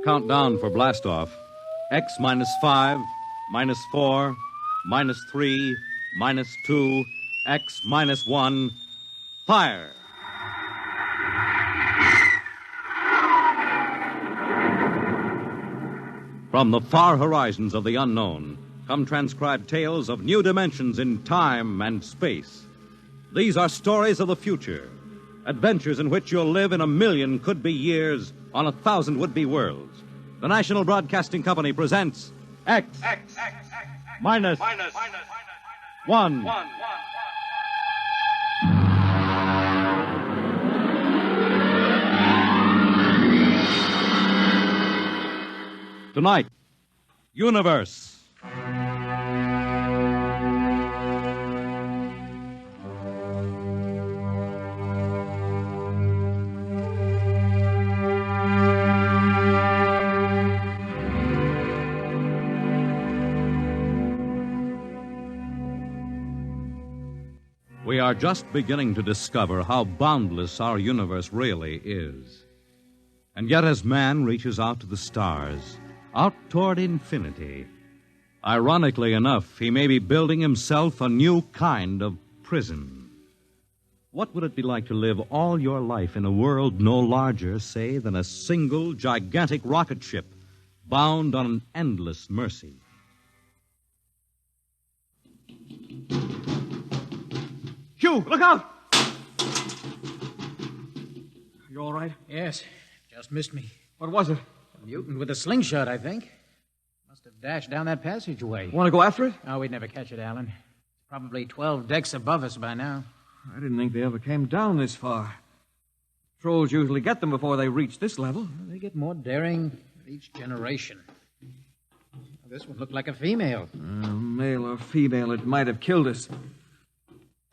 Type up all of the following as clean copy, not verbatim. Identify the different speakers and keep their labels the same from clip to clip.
Speaker 1: Countdown for blastoff. X minus 5, minus 4, minus 3, minus 2, X minus 1. Fire! From the far horizons of the unknown come transcribed tales of new dimensions in time and space. These are stories of the future, adventures in which you'll live in 1,000,000 could-be years on 1,000 would-be worlds. The National Broadcasting Company presents X minus 1. Tonight, Universe. We are just beginning to discover how boundless our universe really is. And yet, as man reaches out to the stars, out toward infinity, ironically enough, he may be building himself a new kind of prison. What would it be like to live all your life in a world no larger, say, than a single gigantic rocket ship bound on an endless mercy?
Speaker 2: Hugh, look out! You all right?
Speaker 3: Yes, just missed me.
Speaker 2: What was it?
Speaker 3: A mutant with a slingshot, I think. Must have dashed down that passageway.
Speaker 2: Want to go after it?
Speaker 3: Oh, we'd never catch it, Alan. It's probably 12 decks above us by now.
Speaker 2: I didn't think they ever came down this far. Trolls usually get them before they reach this level.
Speaker 3: Well, they get more daring with each generation. This one looked like a female.
Speaker 2: Male or female, it might have killed us.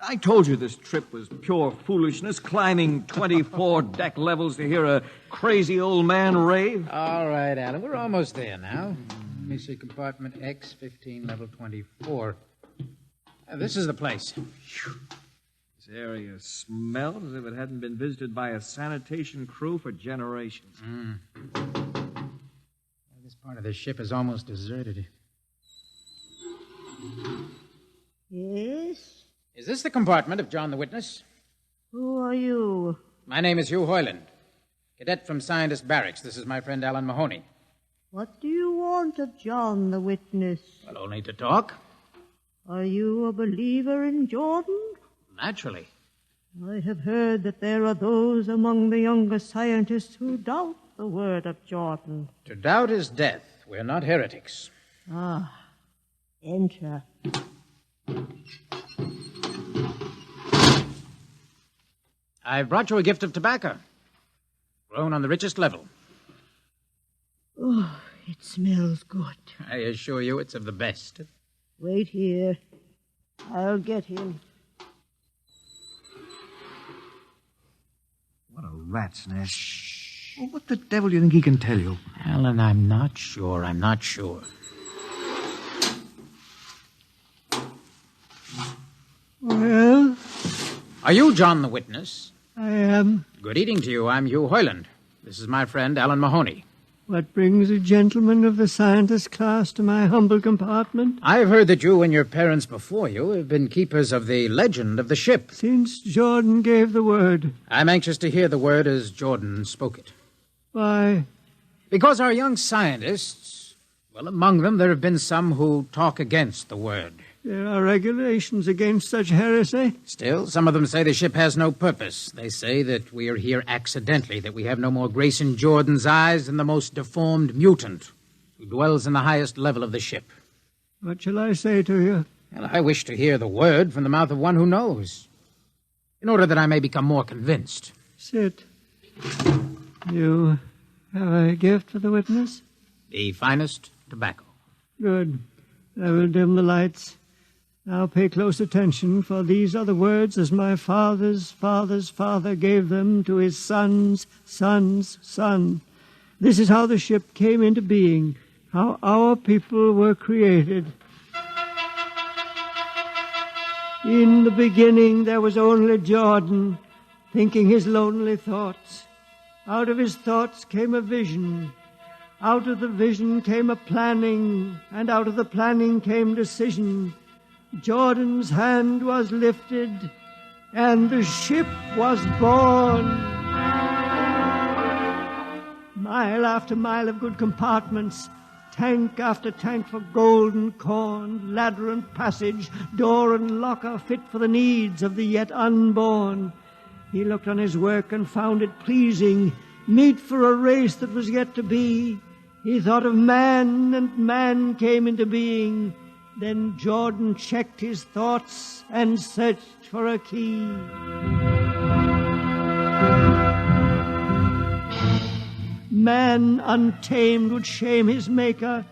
Speaker 2: I told you this trip was pure foolishness, climbing 24 deck levels to hear a crazy old man rave.
Speaker 3: All right, Alan, we're almost there now. Let me see, compartment X, 15, level 24. This is the place.
Speaker 2: This area smells as if it hadn't been visited by a sanitation crew for generations.
Speaker 3: This part of the ship is almost deserted.
Speaker 4: Yes?
Speaker 3: Is this the compartment of John the Witness?
Speaker 4: Who are you?
Speaker 3: My name is Hugh Heinlein, cadet from Scientist Barracks. This is my friend Alan Mahoney.
Speaker 4: What do you want of John the Witness?
Speaker 3: Well, only to talk.
Speaker 4: Are you a believer in Jordan?
Speaker 3: Naturally.
Speaker 4: I have heard that there are those among the younger scientists who doubt the word of Jordan.
Speaker 3: To doubt is death. We're not heretics.
Speaker 4: Enter.
Speaker 3: I've brought you a gift of tobacco, grown on the richest level.
Speaker 4: Oh, it smells good.
Speaker 3: I assure you it's of the best.
Speaker 4: Wait here. I'll get him.
Speaker 2: What a rat's nest. Well, what the devil do you think he can tell you?
Speaker 3: Alan, I'm not sure.
Speaker 4: Well?
Speaker 3: Are you John the Witness?
Speaker 4: I am.
Speaker 3: Good evening to you. I'm Hugh Heinlein. This is my friend Alan Mahoney.
Speaker 4: What brings a gentleman of the scientist class to my humble compartment?
Speaker 3: I've heard that you and your parents before you have been keepers of the legend of the ship.
Speaker 4: Since Jordan gave the word.
Speaker 3: I'm anxious to hear the word as Jordan spoke it.
Speaker 4: Why?
Speaker 3: Because our young scientists, well, among them there have been some who talk against the word.
Speaker 4: There are regulations against such heresy.
Speaker 3: Still, some of them say the ship has no purpose. They say that we are here accidentally, that we have no more grace in Jordan's eyes than the most deformed mutant who dwells in the highest level of the ship.
Speaker 4: What shall I say to you?
Speaker 3: Well, I wish to hear the word from the mouth of one who knows, in order that I may become more convinced.
Speaker 4: Sit. You have a gift for the witness?
Speaker 3: The finest tobacco.
Speaker 4: Good. I will dim the lights. Now pay close attention, for these are the words as my father's father's father gave them to his son's son's son. This is how the ship came into being, how our people were created. In the beginning there was only Jordan, thinking his lonely thoughts. Out of his thoughts came a vision. Out of the vision came a planning, and out of the planning came decision. Jordan's hand was lifted, and the ship was born. Mile after mile of good compartments, tank after tank for gold and corn, ladder and passage, door and locker fit for the needs of the yet unborn. He looked on his work and found it pleasing, meet for a race that was yet to be. He thought of man, and man came into being. Then Jordan checked his thoughts and searched for a key. Man untamed would shame his maker.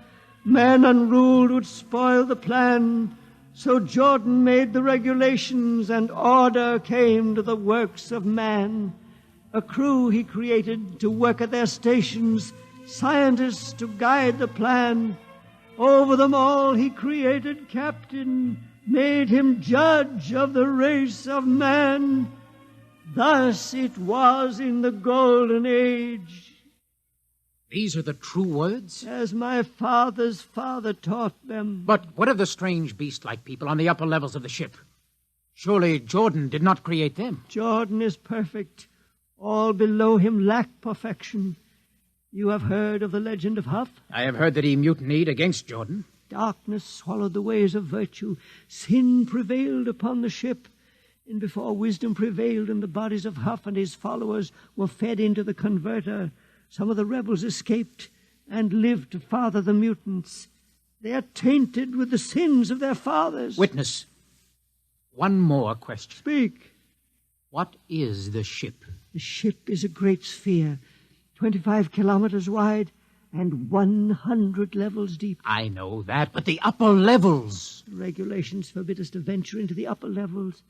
Speaker 4: Man unruled would spoil the plan. So Jordan made the regulations, and order came to the works of man. A crew he created to work at their stations, scientists to guide the plan. Over them all he created captain, made him judge of the race of man. Thus it was in the golden age.
Speaker 3: These are the true words?
Speaker 4: As my father's father taught them.
Speaker 3: But what of the strange beast-like people on the upper levels of the ship? Surely Jordan did not create them.
Speaker 4: Jordan is perfect. All below him lack perfection. You have heard of the legend of Huff?
Speaker 3: I have heard that he mutinied against Jordan.
Speaker 4: Darkness swallowed the ways of virtue. Sin prevailed upon the ship. And before wisdom prevailed and the bodies of Huff and his followers were fed into the converter, some of the rebels escaped and lived to father the mutants. They are tainted with the sins of their fathers.
Speaker 3: Witness, one more question.
Speaker 4: Speak.
Speaker 3: What is the ship?
Speaker 4: The ship is a great sphere, 25 kilometers wide and 100 levels deep.
Speaker 3: I know that, but the upper levels.
Speaker 4: The regulations forbid us to venture into the upper levels,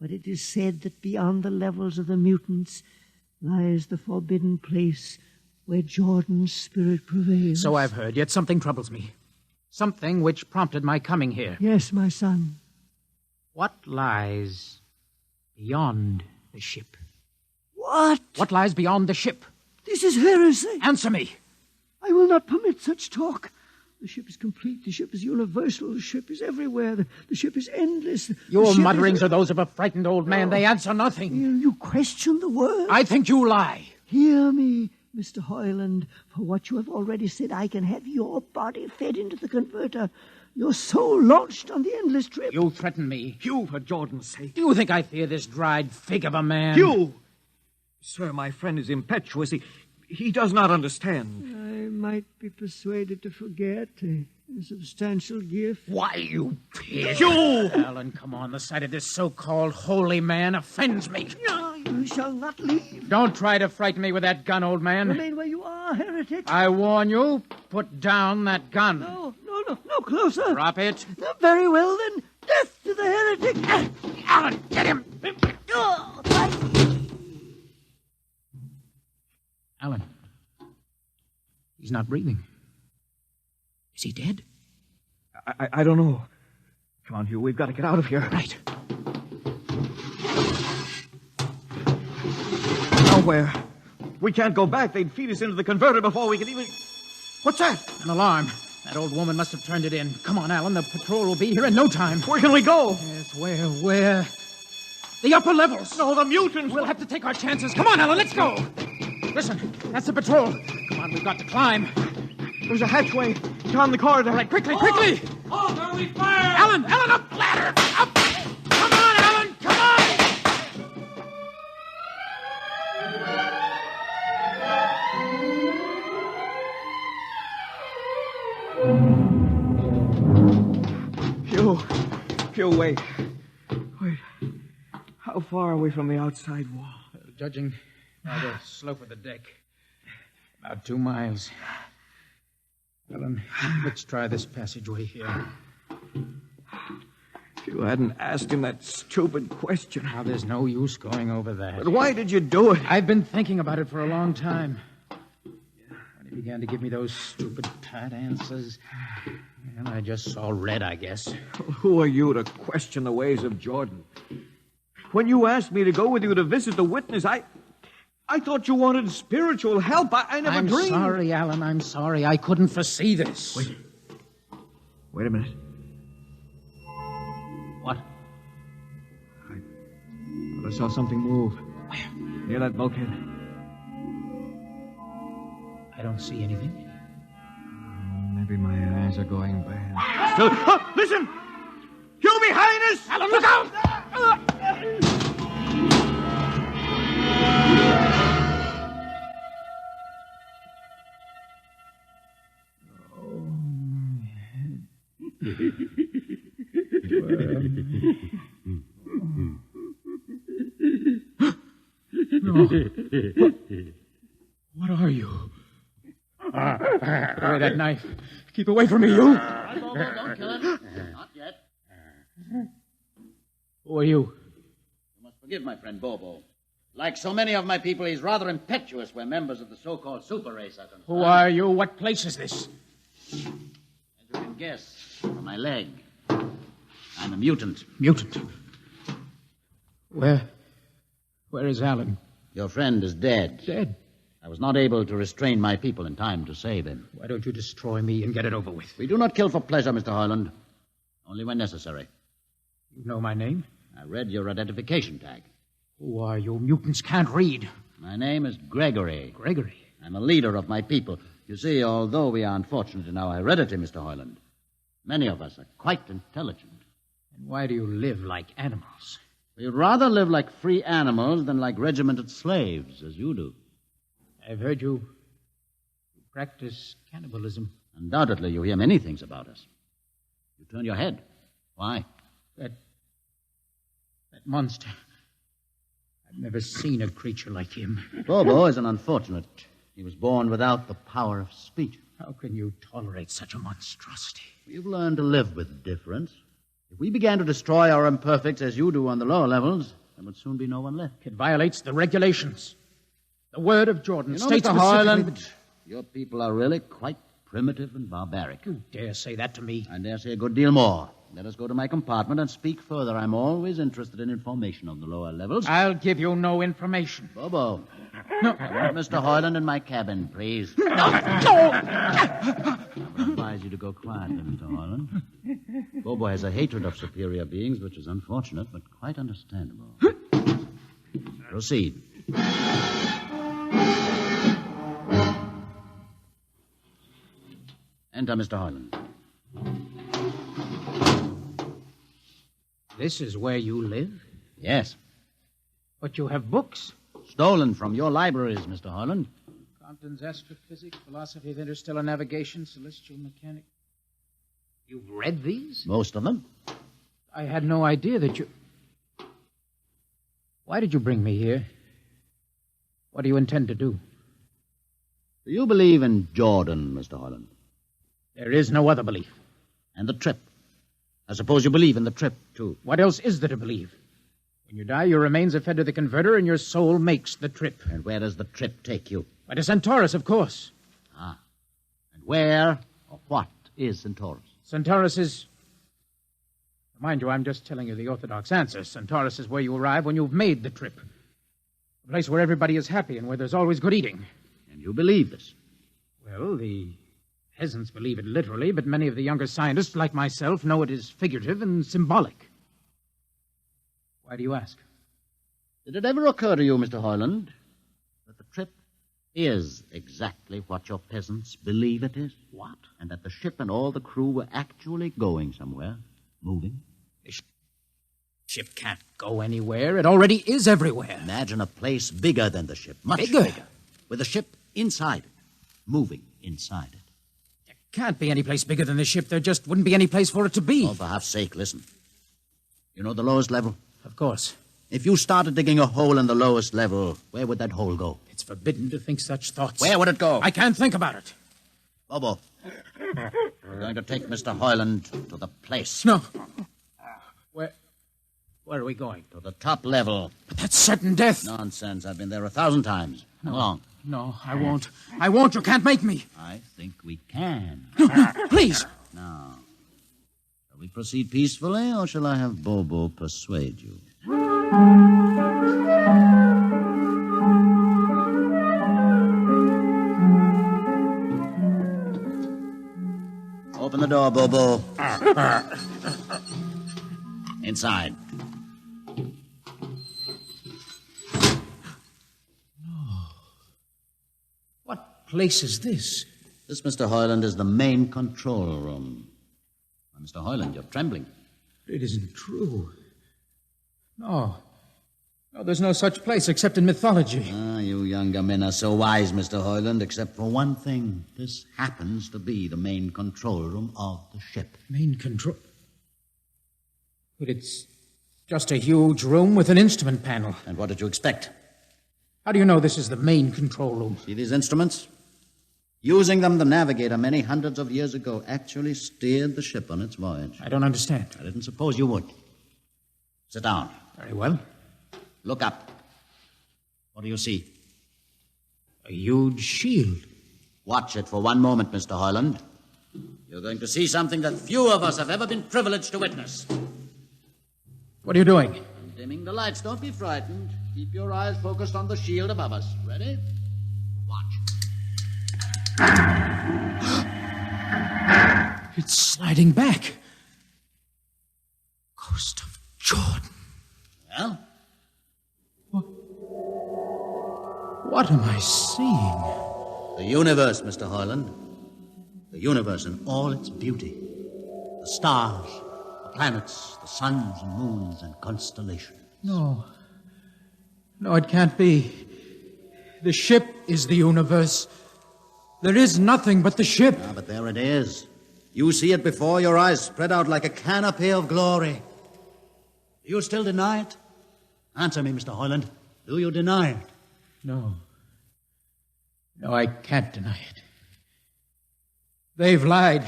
Speaker 4: but it is said that beyond the levels of the mutants lies the forbidden place where Jordan's spirit prevails.
Speaker 3: So I've heard, yet something troubles me. Something which prompted my coming here.
Speaker 4: Yes, my son.
Speaker 3: What lies beyond the ship?
Speaker 4: What?
Speaker 3: What lies beyond the ship?
Speaker 4: This is heresy.
Speaker 3: Answer me.
Speaker 4: I will not permit such talk. The ship is complete. The ship is universal. The ship is everywhere. The ship is endless.
Speaker 3: Your mutterings are those of a frightened old man. They answer nothing.
Speaker 4: You question the word?
Speaker 3: I think you lie.
Speaker 4: Hear me, Mr. Hoyland. For what you have already said, I can have your body fed into the converter. Your soul launched on the endless trip.
Speaker 3: You threaten me.
Speaker 2: Hugh, for Jordan's sake.
Speaker 3: Do you think I fear this dried fig of a man?
Speaker 2: Hugh! Sir, my friend is impetuous. He does not understand.
Speaker 4: I might be persuaded to forget a substantial gift.
Speaker 3: Why, you pig!
Speaker 2: Hugh!
Speaker 3: Alan, come on. The sight of this so-called holy man offends me.
Speaker 4: No, you shall not leave.
Speaker 3: Don't try to frighten me with that gun, old man.
Speaker 4: Remain where you are, heretic.
Speaker 3: I warn you, put down that gun.
Speaker 4: No, closer.
Speaker 3: Drop it.
Speaker 4: Very well, then. Death to the heretic.
Speaker 3: Alan, get him. Alan, he's not breathing. Is he dead?
Speaker 2: I don't know. Come on, Hugh, we've got to get out of here.
Speaker 3: Right.
Speaker 2: Nowhere. We can't go back. They'd feed us into the converter before we could even... What's that?
Speaker 3: An alarm. That old woman must have turned it in. Come on, Alan, the patrol will be here in no time.
Speaker 2: Where can we go?
Speaker 3: Yes, where? The upper levels.
Speaker 2: No, the mutants.
Speaker 3: We'll have to take our chances. Come on, Alan, let's go. Listen, that's the patrol. Come on, we've got to climb.
Speaker 2: There's a hatchway down the corridor.
Speaker 3: All right, quickly!
Speaker 5: Oh, there we fire!
Speaker 3: Alan, up the ladder! Up! Come on, Alan, come
Speaker 2: on! Hugh, wait. How far are we from the outside wall?
Speaker 3: Judging by the slope of the deck, about 2 miles. Alan, let's try this passageway here.
Speaker 2: If you hadn't asked him that stupid question.
Speaker 3: Now, there's no use going over that.
Speaker 2: But why did you do it?
Speaker 3: I've been thinking about it for a long time. When he began to give me those stupid, pat answers, and I just saw red, I guess.
Speaker 2: Who are you to question the ways of Jordan? When you asked me to go with you to visit the witness, I thought you wanted spiritual help. I never
Speaker 3: I'm
Speaker 2: dreamed.
Speaker 3: sorry, Alan. I'm sorry. I couldn't foresee this.
Speaker 2: Wait a minute.
Speaker 3: What?
Speaker 2: I saw something move. Near that bulkhead.
Speaker 3: I don't see anything.
Speaker 2: Maybe my eyes are going bad. Listen! You behind us!
Speaker 3: Alan, look out! What are you? Put away that knife. Keep away from me, you.
Speaker 6: Don't kill him. Not yet.
Speaker 3: Who are you?
Speaker 6: You must forgive my friend Bobo. Like so many of my people, he's rather impetuous where members of the so-called super race are concerned.
Speaker 3: Who are you? What place is this?
Speaker 6: As you can guess, from my leg, I'm a mutant.
Speaker 3: Mutant. Where is Alan?
Speaker 6: Your friend is dead.
Speaker 3: Dead.
Speaker 6: I was not able to restrain my people in time to save him.
Speaker 3: Why don't you destroy me and get it over with?
Speaker 6: We do not kill for pleasure, Mr. Heinlein. Only when necessary.
Speaker 3: You know my name?
Speaker 6: I read your identification tag.
Speaker 3: Who are you? Mutants can't read.
Speaker 6: My name is Gregory.
Speaker 3: Gregory.
Speaker 6: I'm a leader of my people. You see, although we are unfortunate in our heredity, Mr. Heinlein, many of us are quite intelligent.
Speaker 3: And why do you live like animals?
Speaker 6: We'd rather live like free animals than like regimented slaves, as you do.
Speaker 3: I've heard you practice cannibalism.
Speaker 6: Undoubtedly, you hear many things about us. You turn your head. Why?
Speaker 3: That monster. I've never seen a creature like him.
Speaker 6: Bobo is an unfortunate. He was born without the power of speech.
Speaker 3: How can you tolerate such a monstrosity?
Speaker 6: We've learned to live with difference. If we began to destroy our imperfects as you do on the lower levels, there would soon be no one left.
Speaker 3: It violates the regulations. The word of Jordan states
Speaker 6: Mr.
Speaker 3: specifically
Speaker 6: Heinlein, your people are really quite primitive and barbaric.
Speaker 3: You dare say that to me?
Speaker 6: I dare say a good deal more. Let us go to my compartment and speak further. I'm always interested in information on the lower levels.
Speaker 3: I'll give you no information.
Speaker 6: Bobo.
Speaker 3: No.
Speaker 6: I want Mr. Heinlein in my cabin, please.
Speaker 3: No!
Speaker 6: I would advise you to go quietly, Mr. Heinlein. Bobo has a hatred of superior beings, which is unfortunate, but quite understandable. Proceed. Enter, Mr. Heinlein.
Speaker 3: This is where you live?
Speaker 6: Yes.
Speaker 3: But you have books.
Speaker 6: Stolen from your libraries, Mr. Heinlein.
Speaker 3: Compton's Astrophysics, Philosophy of Interstellar Navigation, Celestial Mechanics. You've read these?
Speaker 6: Most of them.
Speaker 3: I had no idea that you... Why did you bring me here? What do you intend to do?
Speaker 6: Do you believe in Jordan, Mr. Heinlein?
Speaker 3: There is no other belief.
Speaker 6: And the trip? I suppose you believe in the trip, too.
Speaker 3: What else is there to believe? When you die, your remains are fed to the converter, and your soul makes the trip.
Speaker 6: And where does the trip take you?
Speaker 3: By to Centaurus, of course.
Speaker 6: Ah. And where or what is Centaurus?
Speaker 3: Centaurus is... Mind you, I'm just telling you the orthodox answer. Centaurus is where you arrive when you've made the trip. A place where everybody is happy and where there's always good eating.
Speaker 6: And you believe this?
Speaker 3: Well, the peasants believe it literally, but many of the younger scientists, like myself, know it is figurative and symbolic. Why do you ask?
Speaker 6: Did it ever occur to you, Mr. Heinlein, that the trip is exactly what your peasants believe it is?
Speaker 3: What?
Speaker 6: And that the ship and all the crew were actually going somewhere, moving?
Speaker 3: The ship can't go anywhere. It already is everywhere.
Speaker 6: Imagine a place bigger than the ship, much
Speaker 3: Bigger?
Speaker 6: with the ship inside it, moving inside it.
Speaker 3: There can't be any place bigger than the ship. There just wouldn't be any place for it to be.
Speaker 6: Oh, for half's sake, listen. You know the lowest level?
Speaker 3: Of course.
Speaker 6: If you started digging a hole in the lowest level, where would that hole go?
Speaker 3: It's forbidden to think such thoughts.
Speaker 6: Where would it go?
Speaker 3: I can't think about it.
Speaker 6: Bobo, we're going to take Mr. Heinlein to the place.
Speaker 3: No. Where are we going?
Speaker 6: To the top level.
Speaker 3: But that's certain death.
Speaker 6: Nonsense. I've been there 1,000 times. Come along.
Speaker 3: No, I won't. I won't. You can't make me.
Speaker 6: I think we can.
Speaker 3: Please.
Speaker 6: Now, shall we proceed peacefully, or shall I have Bobo persuade you? Open the door, Bobo. Inside.
Speaker 3: What place is this?
Speaker 6: This, Mr. Hoyland, is the main control room. Why, Mr. Hoyland, you're trembling.
Speaker 3: It isn't true. No. No, there's no such place except in mythology.
Speaker 6: Ah, you younger men are so wise, Mr. Hoyland, except for one thing. This happens to be the main control room of the ship.
Speaker 3: Main control? But it's just a huge room with an instrument panel.
Speaker 6: And what did you expect?
Speaker 3: How do you know this is the main control room?
Speaker 6: See these instruments? Using them, the navigator many hundreds of years ago actually steered the ship on its voyage.
Speaker 3: I don't understand.
Speaker 6: I didn't suppose you would. Sit down.
Speaker 3: Very well.
Speaker 6: Look up. What do you see?
Speaker 3: A huge shield.
Speaker 6: Watch it for one moment, Mr. Hoyland. You're going to see something that few of us have ever been privileged to witness.
Speaker 3: What are you doing?
Speaker 6: I'm dimming the lights. Don't be frightened. Keep your eyes focused on the shield above us. Ready? Watch.
Speaker 3: It's sliding back. Ghost of Jordan.
Speaker 6: Well?
Speaker 3: What am I seeing?
Speaker 6: The universe, Mr. Hoyland. The universe in all its beauty. The stars, the planets, the suns and moons and constellations.
Speaker 3: No. No, it can't be. The ship is the universe. There is nothing but the ship.
Speaker 6: Ah, but there it is. You see it before your eyes, spread out like a canopy of glory. Do you still deny it? Answer me, Mr. Hoyland. Do you deny it?
Speaker 3: No. No, I can't deny it. They've lied.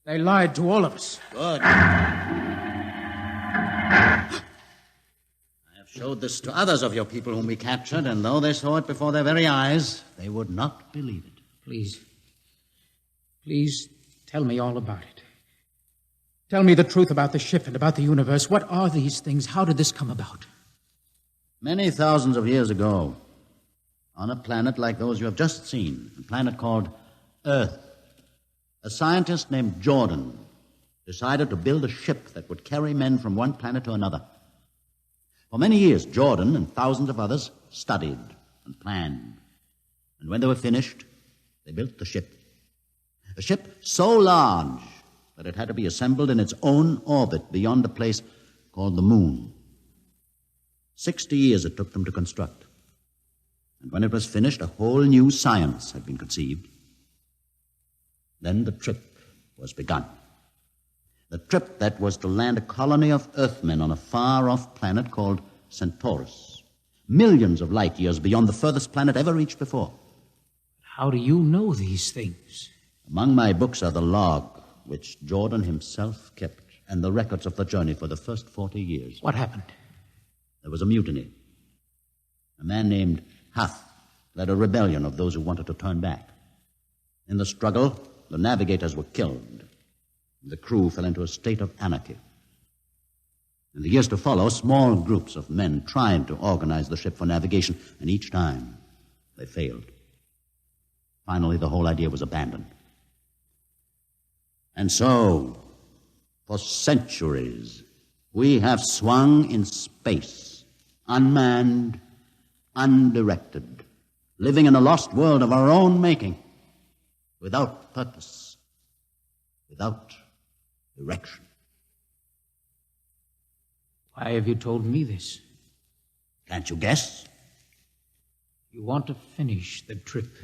Speaker 3: They lied to all of us.
Speaker 6: Good. I have showed this to others of your people whom we captured, and though they saw it before their very eyes, they would not believe it.
Speaker 3: Please. Please tell me all about it. Tell me the truth about the ship and about the universe. What are these things? How did this come about?
Speaker 6: Many thousands of years ago, on a planet like those you have just seen, a planet called Earth, a scientist named Jordan decided to build a ship that would carry men from one planet to another. For many years, Jordan and thousands of others studied and planned. And when they were finished, they built the ship. A ship so large that it had to be assembled in its own orbit beyond a place called the moon. 60 years it took them to construct. And when it was finished, a whole new science had been conceived. Then the trip was begun. The trip that was to land a colony of Earthmen on a far-off planet called Centaurus, millions of light years beyond the furthest planet ever reached before.
Speaker 3: How do you know these things?
Speaker 6: Among my books are the log, which Jordan himself kept, and the records of the journey for the first 40 years.
Speaker 3: What happened?
Speaker 6: There was a mutiny. A man named Huth led a rebellion of those who wanted to turn back. In the struggle, the navigators were killed. The crew fell into a state of anarchy. In the years to follow, small groups of men tried to organize the ship for navigation, and each time they failed. Finally, the whole idea was abandoned. And so, for centuries, we have swung in space, unmanned, undirected, living in a lost world of our own making, without purpose, without direction.
Speaker 3: Why have you told me this?
Speaker 6: Can't you guess?
Speaker 3: You want to finish the trip.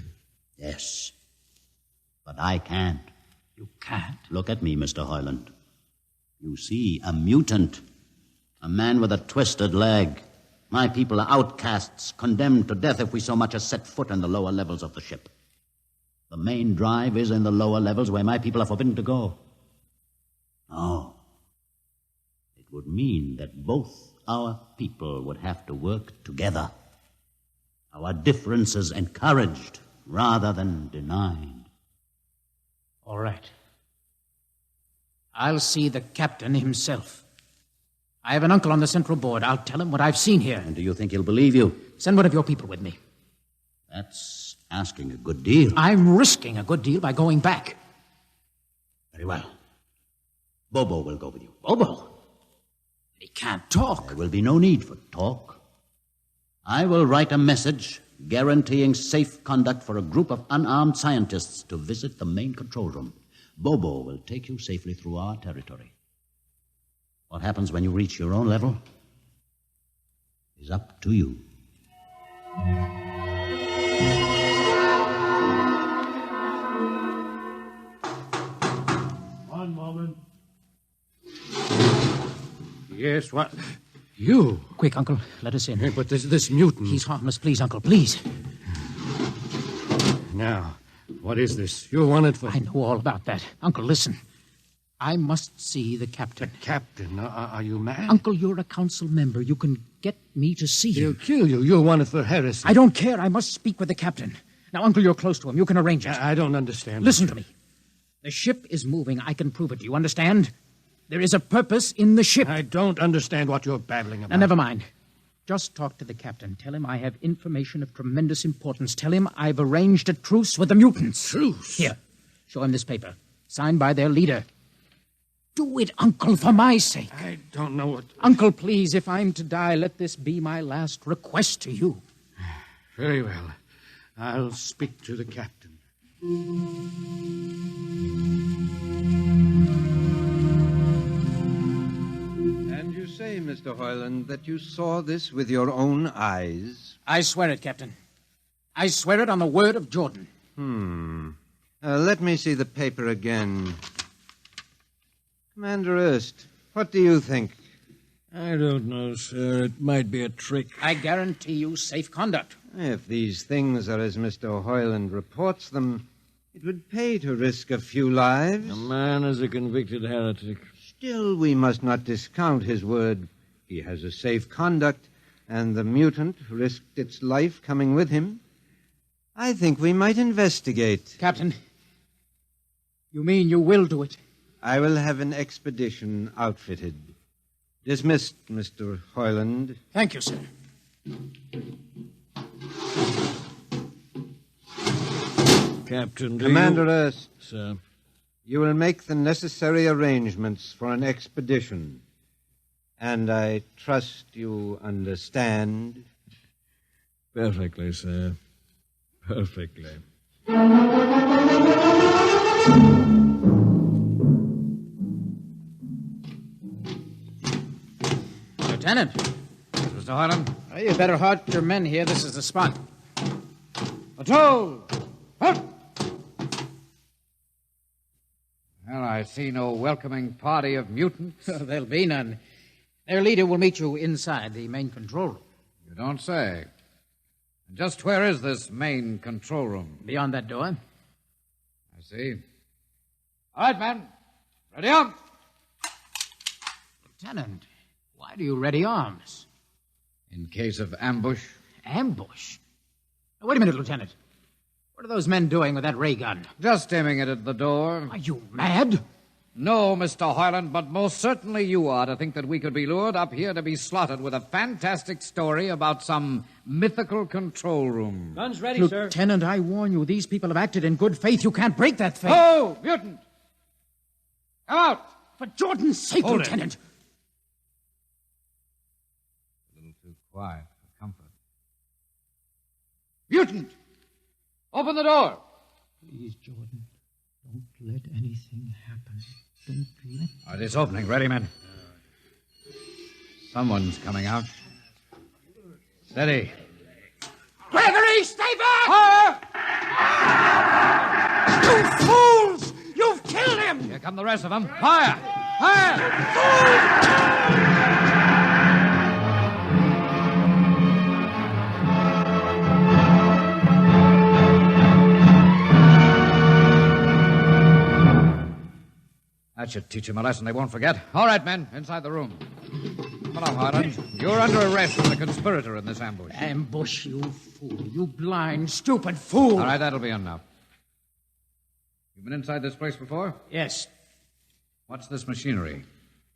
Speaker 6: Yes, but I can't.
Speaker 3: You can't.
Speaker 6: Look at me, Mr. Hoyland. You see, a mutant, a man with a twisted leg. My people are outcasts, condemned to death if we so much as set foot in the lower levels of the ship. The main drive is in the lower levels where my people are forbidden to go. No. It would mean that both our people would have to work together. Our differences encouraged rather than denied.
Speaker 3: All right. I'll see the captain himself. I have an uncle on the Central Board. I'll tell him what I've seen here.
Speaker 6: And do you think he'll believe you?
Speaker 3: Send one of your people with me.
Speaker 6: That's asking a good deal.
Speaker 3: I'm risking a good deal by going back.
Speaker 6: Very well. Bobo will go with you.
Speaker 3: Bobo? He can't talk.
Speaker 6: There will be no need for talk. I will write a message guaranteeing safe conduct for a group of unarmed scientists to visit the main control room. Bobo will take you safely through our territory. What happens when you reach your own level is up to you.
Speaker 7: One moment.
Speaker 8: Yes, what? You?
Speaker 3: Quick, Uncle, let us in.
Speaker 8: Hey, but this mutant...
Speaker 3: He's harmless. Please, Uncle, please.
Speaker 8: Now, what is this? You're wanted for...
Speaker 3: I know all about that. Uncle, listen. I must see the captain.
Speaker 8: Captain, are you mad?
Speaker 3: Uncle, you're a council member. You can get me to see
Speaker 8: He'll
Speaker 3: him.
Speaker 8: kill you. You're wanted for heresy.
Speaker 3: I don't care. I must speak with the captain. Now, Uncle, you're close to him. You can arrange it.
Speaker 8: I don't understand.
Speaker 3: Listen to me. The ship is moving. I can prove it. Do you understand? There is a purpose in the ship.
Speaker 8: I don't understand what you're babbling about.
Speaker 3: Now, never mind. Just talk to the captain. Tell him I have information of tremendous importance. Tell him I've arranged a truce with the mutants.
Speaker 8: Truce?
Speaker 3: Here. Show him this paper. Signed by their leader. Do it, Uncle, for my sake.
Speaker 8: I don't know what...
Speaker 3: Uncle, please, if I'm to die, let this be my last request to you.
Speaker 8: Very well. I'll speak to the captain.
Speaker 9: And you say, Mr. Hoyland, that you saw this with your own eyes?
Speaker 3: I swear it, Captain. I swear it on the word of Jordan.
Speaker 9: Let me see the paper again. Commander Erst, what do you think?
Speaker 2: I don't know, sir. It might be a trick.
Speaker 3: I guarantee you safe conduct.
Speaker 9: If these things are as Mr. Hoyland reports them, it would pay to risk a few lives.
Speaker 2: The man is a convicted heretic.
Speaker 9: Still, we must not discount his word. He has a safe conduct, and the mutant risked its life coming with him. I think we might investigate.
Speaker 3: Captain, you mean you will do it?
Speaker 9: I will have an expedition outfitted. Dismissed, Mr. Hoyland.
Speaker 3: Thank you, sir.
Speaker 2: Captain,
Speaker 9: Commander Erst,
Speaker 2: Sir.
Speaker 9: you will make the necessary arrangements for an expedition. And I trust you understand.
Speaker 2: Perfectly, sir. Perfectly.
Speaker 3: Lieutenant.
Speaker 7: Mr. Heinlein?
Speaker 3: Well, you better halt your men here. This is the spot.
Speaker 7: Patrol! Halt! Well, I see no welcoming party of mutants.
Speaker 3: There'll be none. Their leader will meet you inside the main control room.
Speaker 7: You don't say. And just where is this main control room?
Speaker 3: Beyond that door.
Speaker 7: I see. All right, men. Ready up.
Speaker 3: Lieutenant, why do you ready arms?
Speaker 7: In case of ambush.
Speaker 3: Ambush? Now, wait a minute, Lieutenant. What are those men doing with that ray gun?
Speaker 7: Just aiming it at the door.
Speaker 3: Are you mad?
Speaker 7: No, Mr. Hoyland, but most certainly you are to think that we could be lured up here to be slaughtered with a fantastic story about some mythical control room.
Speaker 2: Guns ready, sir.
Speaker 3: Lieutenant, I warn you, these people have acted in good faith. You can't break that faith.
Speaker 7: Oh, mutant! Come out!
Speaker 3: For Jordan's sake,
Speaker 7: Hold it.
Speaker 3: Lieutenant.
Speaker 7: A little too quiet for comfort. Mutant! Open the door!
Speaker 3: Please, Jordan, don't let anything happen. Don't let...
Speaker 7: All right, it's opening. Ready, men? Someone's coming out. Steady.
Speaker 3: Gregory, stay back! You fools! You've killed him!
Speaker 7: Here come the rest of them. Fire! Fire! That should teach them a lesson they won't forget. All right, men, inside the room. Come on, Heinlein. You're under arrest as a conspirator in this ambush.
Speaker 3: Ambush, you fool. You blind, stupid fool.
Speaker 7: All right, that'll be enough. You've been inside this place before?
Speaker 3: Yes.
Speaker 7: What's this machinery?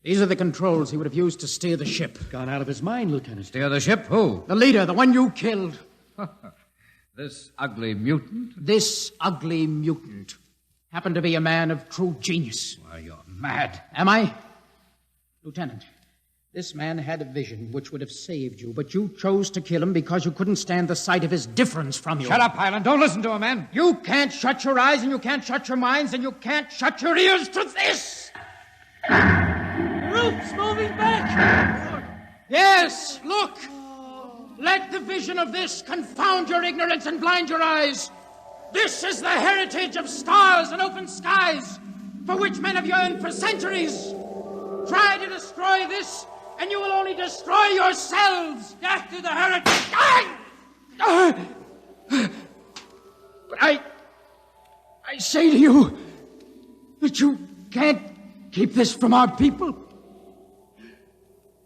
Speaker 3: These are the controls he would have used to steer the ship.
Speaker 8: Gone out of his mind, Lieutenant.
Speaker 7: Steer the ship? Who?
Speaker 3: The leader, the one you killed.
Speaker 7: This ugly mutant?
Speaker 3: This ugly mutant happened to be a man of true genius.
Speaker 7: Why, you're mad.
Speaker 3: Am I? Lieutenant, this man had a vision which would have saved you, but you chose to kill him because you couldn't stand the sight of his difference from you.
Speaker 7: Shut up, Heinlein. Don't listen to him, man.
Speaker 3: You can't shut your eyes, and you can't shut your minds, and you can't shut your ears to this!
Speaker 5: The roof's moving back!
Speaker 3: Yes, look! Let the vision of this confound your ignorance and blind your eyes. This is the heritage of stars and open skies, for which men have yearned for centuries. Try to destroy this, and you will only destroy yourselves.
Speaker 5: Back to the heritage!
Speaker 3: But I say to you that you can't keep this from our people.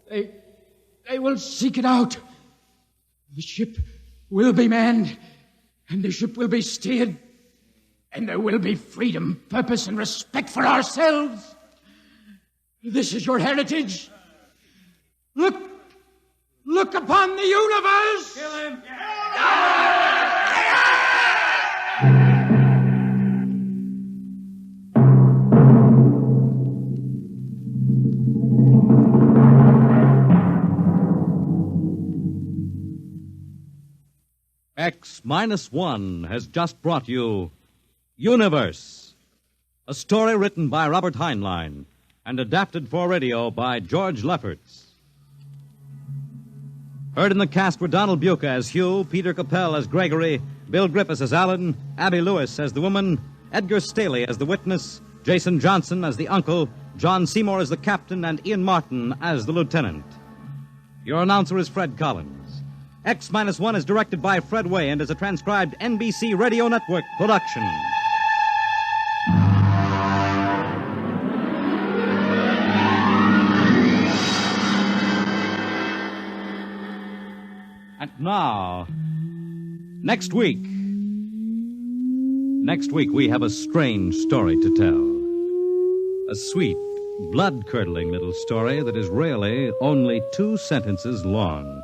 Speaker 3: They will seek it out. The ship will be manned, and the ship will be steered, and there will be freedom, purpose, and respect for ourselves. This is your heritage. Look upon the universe.
Speaker 5: Kill him!
Speaker 1: X-1 has just brought you Universe, a story written by Robert Heinlein and adapted for radio by George Lefferts. Heard in the cast were Donald Buca as Hugh, Peter Capell as Gregory, Bill Griffiths as Alan, Abby Lewis as the woman, Edgar Staley as the witness, Jason Johnson as the uncle, John Seymour as the captain, and Ian Martin as the lieutenant. Your announcer is Fred Collins. X-1 is directed by Fred Way and is a transcribed NBC Radio Network production. And now, next week we have a strange story to tell. A sweet, blood-curdling little story that is really only 2 sentences long.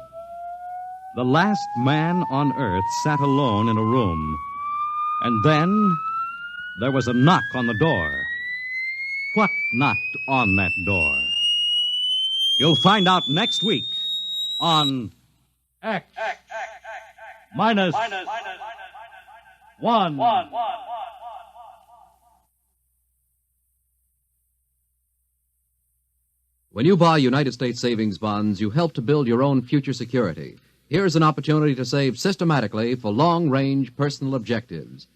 Speaker 1: The last man on Earth sat alone in a room. And then there was a knock on the door. What knocked on that door? You'll find out next week on X minus 1.
Speaker 10: When you buy United States savings bonds, you help to build your own future security. Here's an opportunity to save systematically for long-range personal objectives.